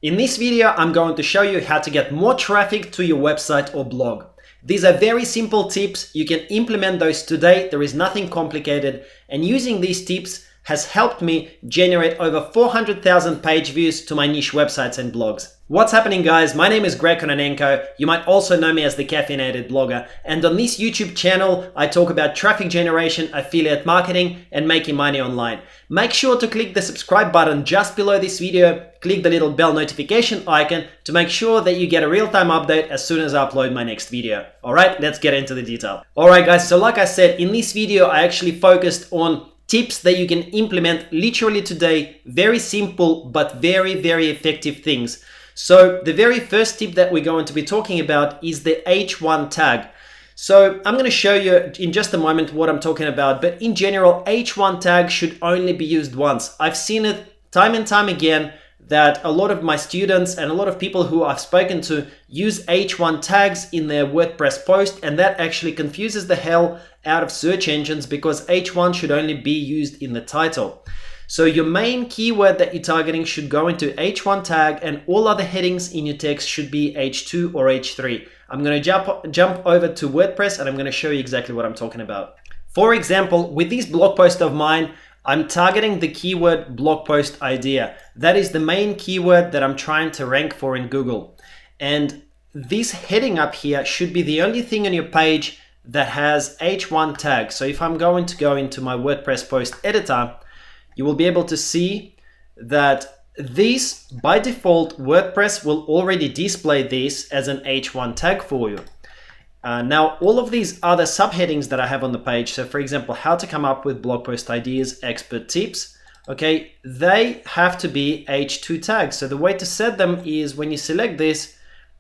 In this video, I'm going to show you how to get more traffic to your website or blog. These are very simple tips. You can implement those today. There is nothing complicated. And using these tips has helped me generate over 400,000 page views to my niche websites and blogs. What's happening, guys? My name is Greg Kononenko. You might also know me as the Caffeinated blogger. And on this YouTube channel, I talk about traffic generation, affiliate marketing, and making money online. Make sure to click the subscribe button just below this video. Click the little bell notification icon to make sure that you get a real-time update as soon as I upload my next video. All right, let's get into the detail. All right, guys, so like I said, in this video, I actually focused on tips that you can implement literally today. Very simple, but very, very effective things. So the very first tip that we're going to be talking about is the H1 tag. So I'm going to show you in just a moment what I'm talking about, but in general, H1 tag should only be used once. I've seen it time and time again that a lot of my students and a lot of people who I've spoken to use H1 tags in their WordPress post, and that actually confuses the hell out of search engines because H1 should only be used in the title. So your main keyword that you're targeting should go into H1 tag, and all other headings in your text should be H2 or H3. I'm going to jump over to WordPress and I'm going to show you exactly what I'm talking about. For example, with this blog post of mine, I'm targeting the keyword blog post idea. That is the main keyword that I'm trying to rank for in Google. And this heading up here should be the only thing on your page that has H1 tag. So if I'm going to go into my WordPress post editor, you will be able to see that this, by default, WordPress will already display this as an H1 tag for you. Now, all of these other subheadings that I have on the page, so for example, how to come up with blog post ideas, expert tips, okay, they have to be H2 tags. So the way to set them is when you select this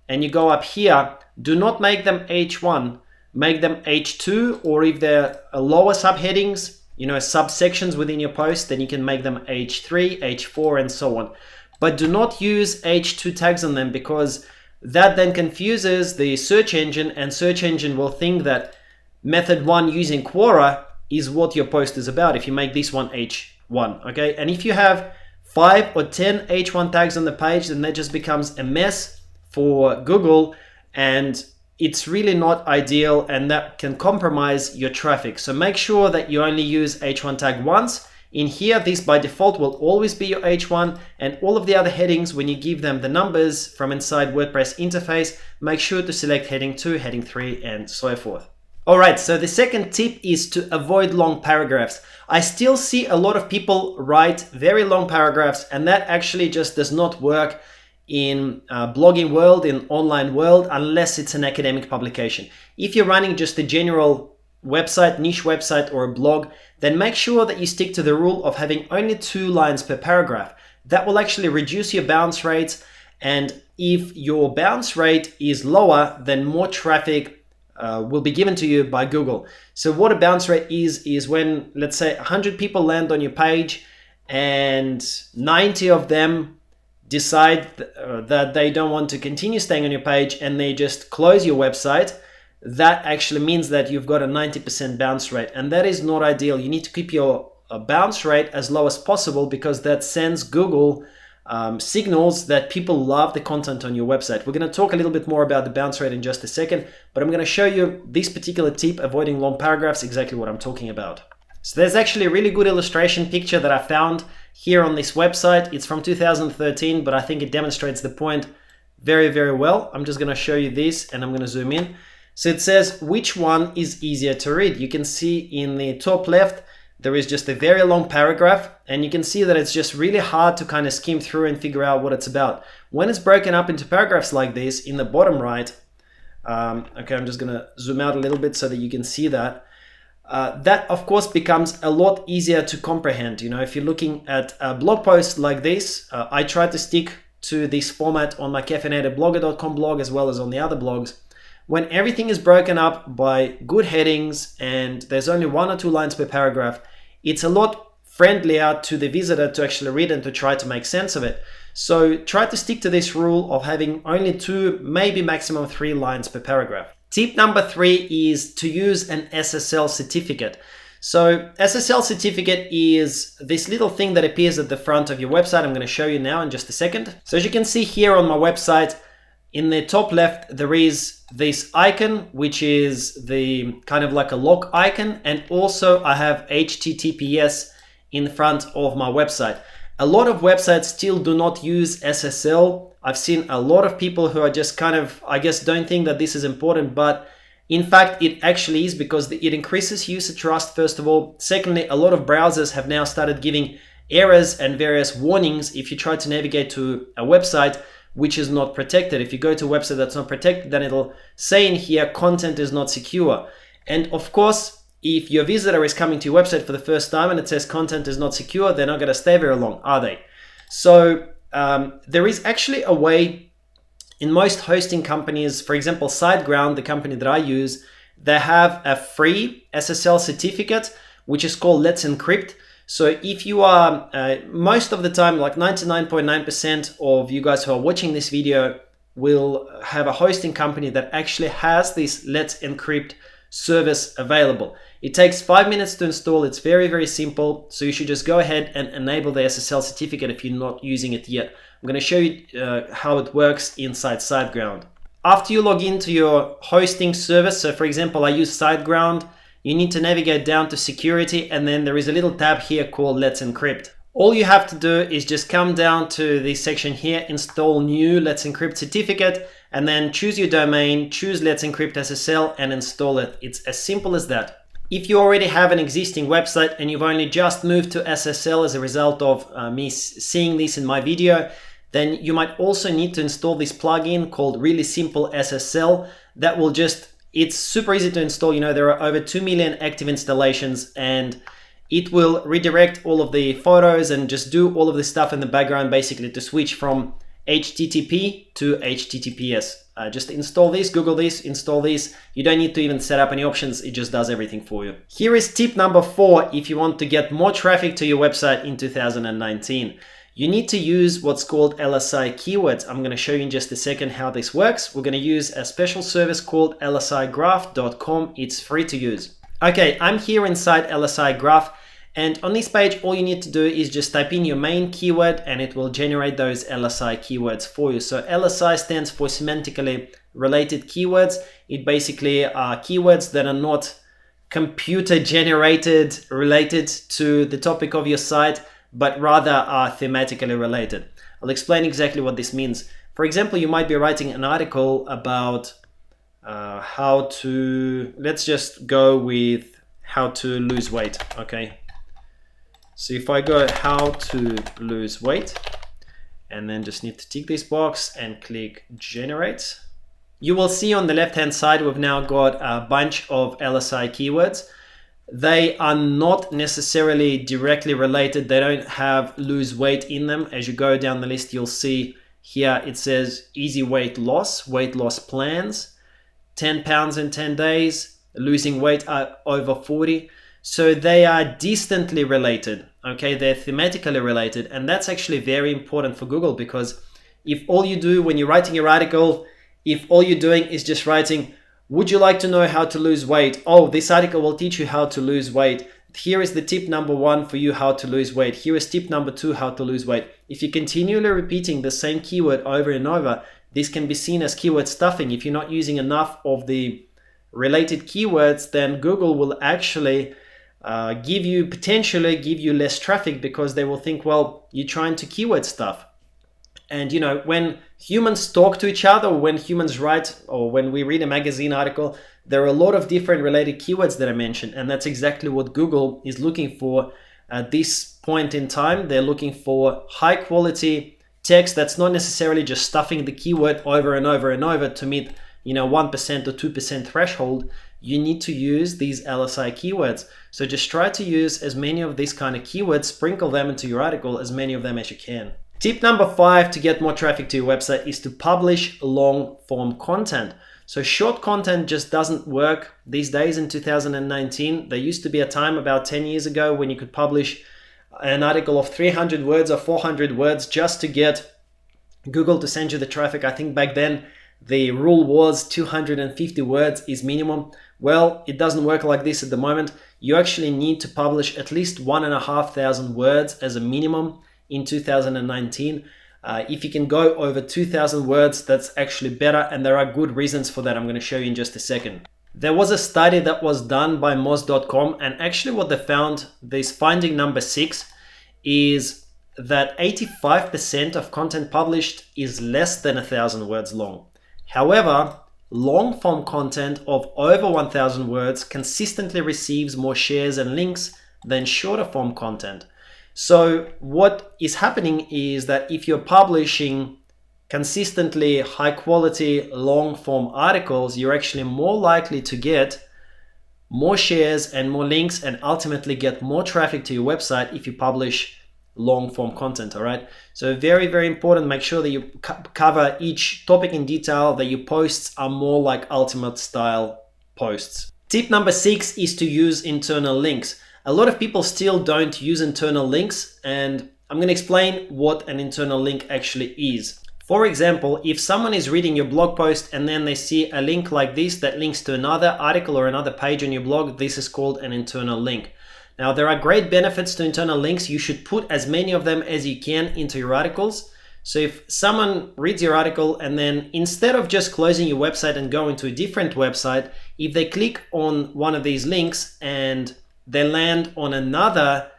and you go up here, do not make them H1, make them H2, or if they're lower subheadings, subsections within your post, then you can make them H3, H4, and so on. But do not use H2 tags on them because that then confuses the search engine, and search engine will think that method 1 using Quora is what your post is about if you make this one H1, okay? And if you have 5 or 10 H1 tags on the page, then that just becomes a mess for Google, and it's really not ideal, and that can compromise your traffic. So make sure that you only use H1 tag once. In here, this by default will always be your H1, and all of the other headings, when you give them the numbers from inside WordPress interface, make sure to select heading 2, heading 3, and so forth. All right, so the second tip is to avoid long paragraphs. I still see a lot of people write very long paragraphs, and that actually just does not work in blogging world, in online world, unless it's an academic publication. If you're running just a general website, niche website, or a blog, then make sure that you stick to the rule of having only 2 lines per paragraph. That will actually reduce your bounce rates, and if your bounce rate is lower, then more traffic will be given to you by Google. So what a bounce rate is when, let's say, 100 people land on your page and 90 of them decide that they don't want to continue staying on your page and they just close your website. That actually means that you've got a 90% bounce rate, and that is not ideal. You need to keep your bounce rate as low as possible because that sends Google signals that people love the content on your website. We're going to talk a little bit more about the bounce rate in just a second, but I'm going to show you this particular tip, avoiding long paragraphs, exactly what I'm talking about. So there's actually a really good illustration picture that I found here on this website. It's from 2013, but I think it demonstrates the point very, very well. I'm just going to show you this, and I'm going to zoom in. So it says, which one is easier to read? You can see in the top left, there is just a very long paragraph, and you can see that it's just really hard to kind of skim through and figure out what it's about. When it's broken up into paragraphs like this, in the bottom right, okay, I'm just going to zoom out a little bit so that you can see that. That, of course, becomes a lot easier to comprehend. If you're looking at a blog post like this, I try to stick to this format on my caffeinatedblogger.com blog as well as on the other blogs. When everything is broken up by good headings and there's only 1 or 2 lines per paragraph, it's a lot friendlier to the visitor to actually read and to try to make sense of it. So try to stick to this rule of having only 2, maybe maximum 3 lines per paragraph. Tip number 3 is to use an SSL certificate. So SSL certificate is this little thing that appears at the front of your website. I'm going to show you now in just a second. So as you can see here on my website, in the top left, there is this icon, which is the kind of like a lock icon. And also I have HTTPS in front of my website. A lot of websites still do not use SSL. I've seen a lot of people who are just kind of, I guess, don't think that this is important, but in fact, it actually is, because it increases user trust, first of all. Secondly, a lot of browsers have now started giving errors and various warnings if you try to navigate to a website which is not protected. If you go to a website that's not protected, then it'll say in here, content is not secure. And of course, if your visitor is coming to your website for the first time and it says content is not secure, they're not going to stay very long, are they? So there is actually a way in most hosting companies. For example, SiteGround, the company that I use, they have a free SSL certificate, which is called Let's Encrypt. So if you are, most of the time, like 99.9% of you guys who are watching this video will have a hosting company that actually has this Let's Encrypt service available. It takes 5 minutes to install. It's very, very simple. So you should just go ahead and enable the SSL certificate if you're not using it yet. I'm going to show you how it works inside SiteGround. After you log into your hosting service, so for example, I use SiteGround, you need to navigate down to security, and then there is a little tab here called Let's Encrypt. All you have to do is just come down to this section here, install new Let's Encrypt certificate, and then choose your domain, choose Let's Encrypt SSL and install it. It's as simple as that. If you already have an existing website and you've only just moved to SSL as a result of me seeing this in my video, then you might also need to install this plugin called Really Simple SSL. That will just, it's super easy to install. You know, there are over 2 million active installations, and it will redirect all of the photos and just do all of this stuff in the background, basically to switch from HTTP to HTTPS. Just install this, Google this, install this. You don't need to even set up any options. It just does everything for you. Here is tip number 4 if you want to get more traffic to your website in 2019. You need to use what's called LSI Keywords. I'm going to show you in just a second how this works. We're going to use a special service called lsigraph.com. It's free to use. Okay, I'm here inside LSI Graph, and on this page, all you need to do is just type in your main keyword and it will generate those LSI keywords for you. So LSI stands for semantically related keywords. It basically are keywords that are not computer generated related to the topic of your site, but rather are thematically related. I'll explain exactly what this means. For example, you might be writing an article about how to, let's just go with how to lose weight, okay? So if I go how to lose weight, and then just need to tick this box and click generate, you will see on the left-hand side, we've now got a bunch of LSI keywords. They are not necessarily directly related. They don't have lose weight in them. As you go down the list, you'll see here it says easy weight loss plans, 10 pounds in 10 days, losing weight over 40. So they are distantly related, okay? They're thematically related. And that's actually very important for Google, because if all you do when you're writing your article, if all you're doing is just writing, would you like to know how to lose weight? Oh, this article will teach you how to lose weight. Here is the tip number 1 for you, how to lose weight. Here is tip number 2, how to lose weight. If you're continually repeating the same keyword over and over, this can be seen as keyword stuffing. If you're not using enough of the related keywords, then Google will actually potentially give you less traffic, because they will think, well, you're trying to keyword stuff. And you know, when humans talk to each other, or when humans write, or when we read a magazine article, there are a lot of different related keywords that I mentioned. And that's exactly what Google is looking for at this point in time. They're looking for high quality text that's not necessarily just stuffing the keyword over and over and over to meet, you know, 1% or 2% threshold. You need to use these LSI keywords. So just try to use as many of these kind of keywords, sprinkle them into your article, as many of them as you can. Tip number 5 to get more traffic to your website is to publish long form content. So short content just doesn't work these days in 2019. There used to be a time about 10 years ago when you could publish an article of 300 words or 400 words just to get Google to send you the traffic. I think back then the rule was 250 words is minimum. Well, it doesn't work like this at the moment. You actually need to publish at least 1,500 words as a minimum in 2019. If you can go over 2,000 words, that's actually better, and there are good reasons for that. I'm going to show you in just a second. There was a study that was done by Moz.com, and actually what they found, this finding number 6, is that 85% of content published is less than 1,000 words long. However, long form content of over 1,000 words consistently receives more shares and links than shorter form content. So what is happening is that if you're publishing consistently high quality long form articles, you're actually more likely to get more shares and more links and ultimately get more traffic to your website if you publish long form content. All right, so very, very important. Make sure that you cover each topic in detail, that your posts are more like ultimate style posts. Tip number 6 is to use internal links. A lot of people still don't use internal links, and I'm going to explain what an internal link actually is. For example, if someone is reading your blog post and then they see a link like this that links to another article or another page on your blog, this is called an internal link. Now, there are great benefits to internal links. You should put as many of them as you can into your articles. So if someone reads your article and then instead of just closing your website and going to a different website, if they click on one of these links and they land on another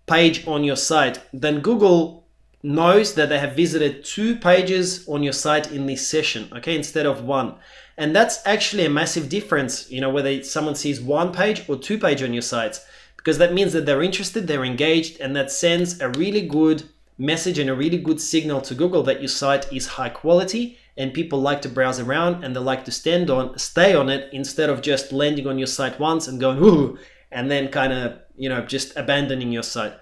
page on your site, then Google knows that they have visited 2 pages on your site in this session, okay, instead of 1. And that's actually a massive difference, whether someone sees 1 page or 2 pages on your sites, because that means that they're interested, they're engaged, and that sends a really good message and a really good signal to Google that your site is high quality and people like to browse around and they like to stay on it instead of just landing on your site once and going, ooh, and then kind of, just abandoning your site.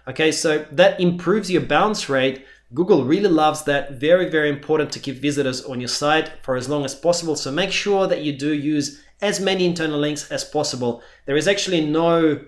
Okay, so that improves your bounce rate. Google really loves that. Very, very important to keep visitors on your site for as long as possible. So make sure that you do use as many internal links as possible. There is actually no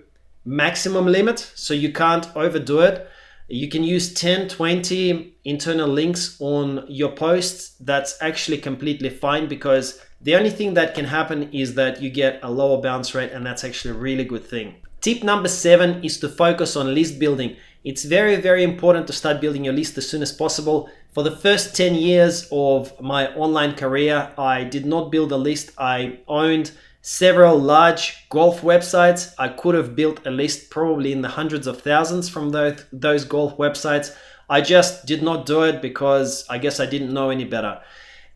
maximum limit, so you can't overdo it. You can use 10, 20 internal links on your posts. That's actually completely fine, because the only thing that can happen is that you get a lower bounce rate, and that's actually a really good thing. Tip number 7 is to focus on list building. It's very, very important to start building your list as soon as possible. For the first 10 years of my online career, I did not build a list. I owned several large golf websites. I could have built a list probably in the hundreds of thousands from those golf websites. I just did not do it because I guess I didn't know any better.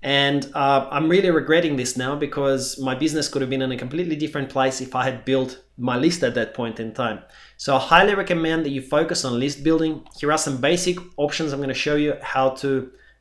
And I'm really regretting this now, because my business could have been in a completely different place if I had built my list at that point in time. So I highly recommend that you focus on list building. Here are some basic options. I'm going to show you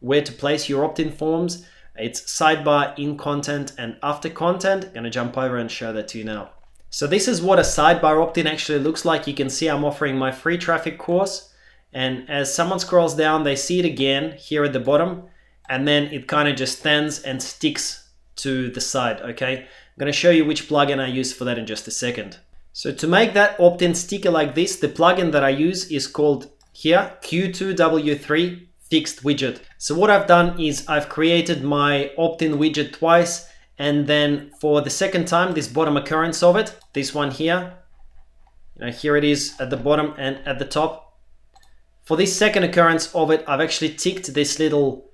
where to place your opt-in forms. It's sidebar, in content, and after content. I'm going to jump over and show that to you now. So this is what a sidebar opt-in actually looks like. You can see I'm offering my free traffic course. And as someone scrolls down, they see it again here at the bottom. And then it kind of just stands and sticks to the side, okay? I'm going to show you which plugin I use for that in just a second. So to make that opt-in sticker like this, the plugin that I use is called here, Q2W3 Fixed Widget. So what I've done is I've created my opt-in widget twice, and then for the second time, this bottom occurrence of it, this one here, here it is at the bottom and at the top. For this second occurrence of it, I've actually ticked this little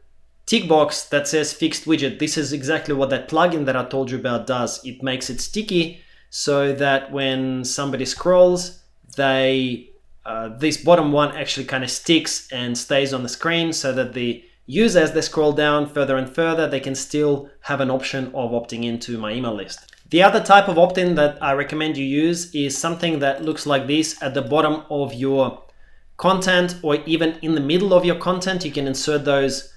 tick box that says fixed widget. This is exactly what that plugin that I told you about does. It makes it sticky so that when somebody scrolls, this bottom one actually kind of sticks and stays on the screen, so that the user, as they scroll down further and further, they can still have an option of opting into my email list. The other type of opt-in that I recommend you use is something that looks like this at the bottom of your content, or even in the middle of your content. You can insert those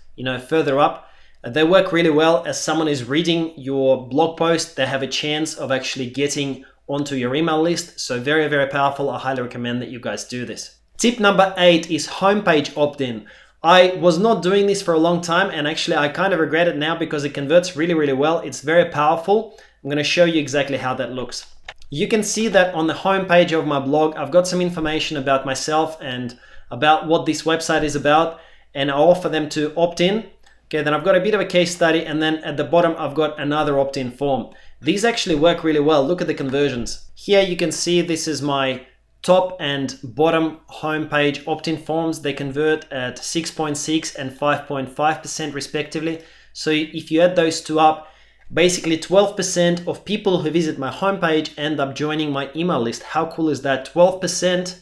further up. They work really well. As someone is reading your blog post, they have a chance of actually getting onto your email list. So very, very powerful. I highly recommend that you guys do this. Tip number 8 is homepage opt-in. I was not doing this for a long time, and actually I kind of regret it now because it converts really, really well. It's very powerful. I'm going to show you exactly how that looks. You can see that on the homepage of my blog, I've got some information about myself and about what this website is about, and I offer them to opt in. Okay, then I've got a bit of a case study, and then at the bottom I've got another opt-in form. These actually work really well. Look at the conversions. Here you can see this is my top and bottom homepage opt-in forms. They convert at 6.6 and 5.5% respectively. So if you add those two up, basically 12% of people who visit my homepage end up joining my email list. How cool is that? 12%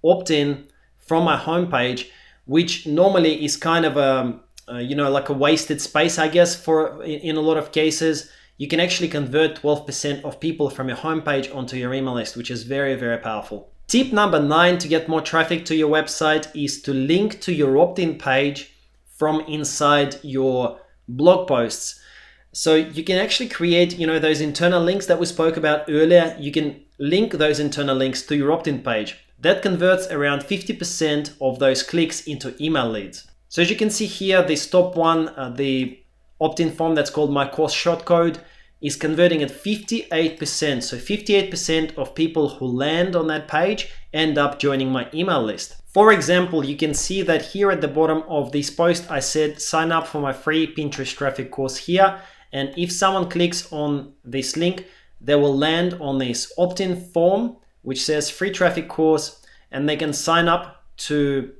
opt-in from my homepage, which normally is kind of like a wasted space, I guess, in a lot of cases. You can actually convert 12% of people from your homepage onto your email list, which is very, very powerful. Tip number 9 to get more traffic to your website is to link to your opt-in page from inside your blog posts. So you can actually create, those internal links that we spoke about earlier. You can link those internal links to your opt-in page. That converts around 50% of those clicks into email leads. So as you can see here, this top one, the opt-in form that's called My Course Shortcode, is converting at 58%. So 58% of people who land on that page end up joining my email list. For example, you can see that here at the bottom of this post, I said, sign up for my free Pinterest traffic course here. And if someone clicks on this link, they will land on this opt-in form, which says free traffic course, and they can sign up to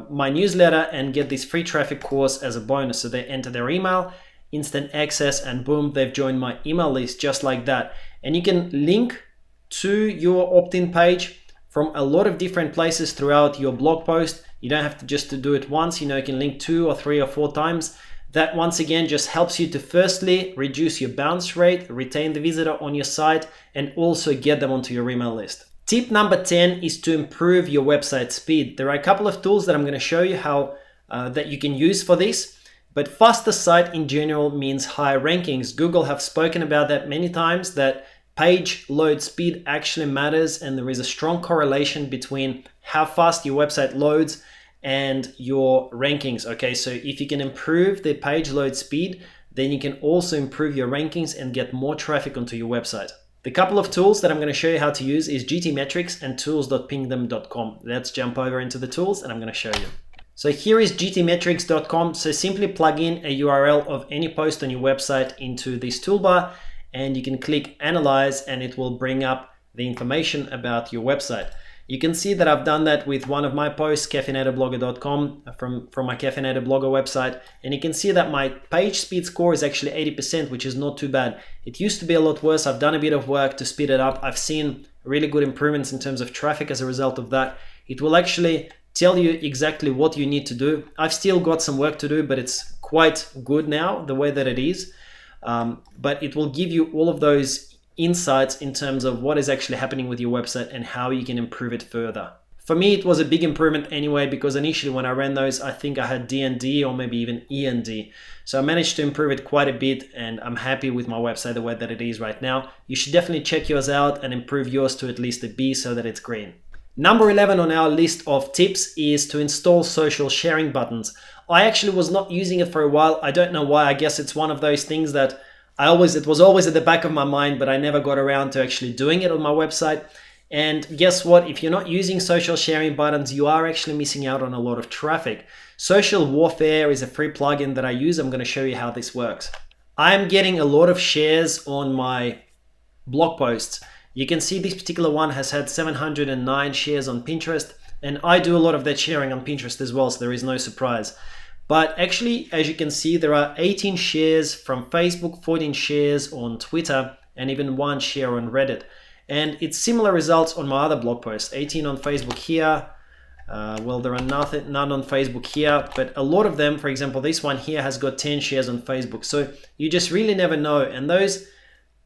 my newsletter and get this free traffic course as a bonus. So they enter their email, instant access, and boom, they've joined my email list just like that. And you can link to your opt-in page from a lot of different places throughout your blog post. You don't have to just to do it once, you can link 2 or 3 or 4 times. That once again just helps you to firstly reduce your bounce rate, retain the visitor on your site, and also get them onto your email list. Tip number 10 is to improve your website speed. There are a couple of tools that I'm going to show you how that you can use for this. But faster site in general means higher rankings. Google have spoken about that many times, that page load speed actually matters, and there is a strong correlation between how fast your website loads and your rankings. Okay, so if you can improve the page load speed, then you can also improve your rankings and get more traffic onto your website. The couple of tools that I'm going to show you how to use is GTmetrix and tools.pingdom.com. Let's jump over into the tools and I'm going to show you. So here is gtmetrix.com. So simply plug in a URL of any post on your website into this toolbar, and you can click Analyze and it will bring up the information about your website. You can see that I've done that with one of my posts, caffeinatedblogger.com, from my Caffeinated Blogger website. And you can see that my page speed score is actually 80%, which is not too bad. It used to be a lot worse. I've done a bit of work to speed it up. I've seen really good improvements in terms of traffic as a result of that. It will actually tell you exactly what you need to do. I've still got some work to do, but it's quite good now, the way that it is. But it will give you all of those insights in terms of what is actually happening with your website and how you can improve it further. For me, it was a big improvement anyway, because initially when I ran those, I think I had D&D or maybe even E&D. So I managed to improve it quite a bit, and I'm happy with my website the way that it is right now. You should definitely check yours out and improve yours to at least a B so that it's green. Number 11 on our list of tips is to install social sharing buttons. I actually was not using it for a while. I don't know why. I guess it's one of those things that it was always at the back of my mind, but I never got around to actually doing it on my website. And guess what? If you're not using social sharing buttons, you are actually missing out on a lot of traffic. Social Warfare is a free plugin that I use. I'm going to show you how this works. I'm getting a lot of shares on my blog posts. You can see this particular one has had 709 shares on Pinterest, and I do a lot of that sharing on Pinterest as well, so there is no surprise. But actually, as you can see, there are 18 shares from Facebook, 14 shares on Twitter, and even 1 share on Reddit. And it's similar results on my other blog posts. 18 on Facebook here. Well, there are none on Facebook here, but a lot of them, for example, this one here has got 10 shares on Facebook. So you just really never know. And those,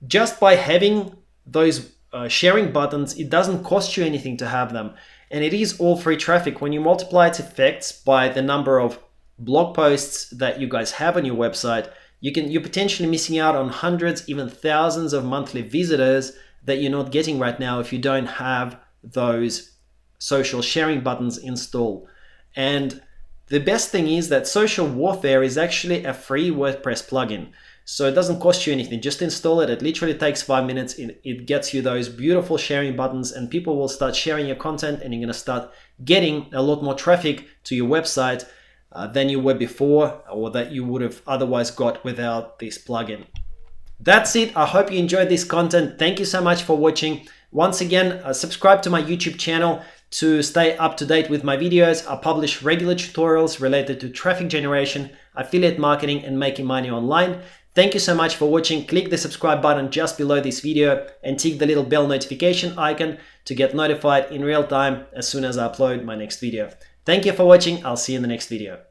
just by having those sharing buttons, it doesn't cost you anything to have them. And it is all free traffic. When you multiply its effects by the number of blog posts that you guys have on your website, you're potentially missing out on hundreds, even thousands of monthly visitors that you're not getting right now if you don't have those social sharing buttons installed. And the best thing is that Social Warfare is actually a free WordPress plugin. So it doesn't cost you anything. Just install it. It literally takes 5 minutes. It gets you those beautiful sharing buttons, and people will start sharing your content, and you're going to start getting a lot more traffic to your website than you were before, or that you would have otherwise got without this plugin. That's it. I hope you enjoyed this content. Thank you so much for watching. Once again, subscribe to my YouTube channel to stay up to date with my videos. I publish regular tutorials related to traffic generation, affiliate marketing, and making money online. Thank you so much for watching. Click the subscribe button just below this video and tick the little bell notification icon to get notified in real time as soon as I upload my next video. Thank you for watching. I'll see you in the next video.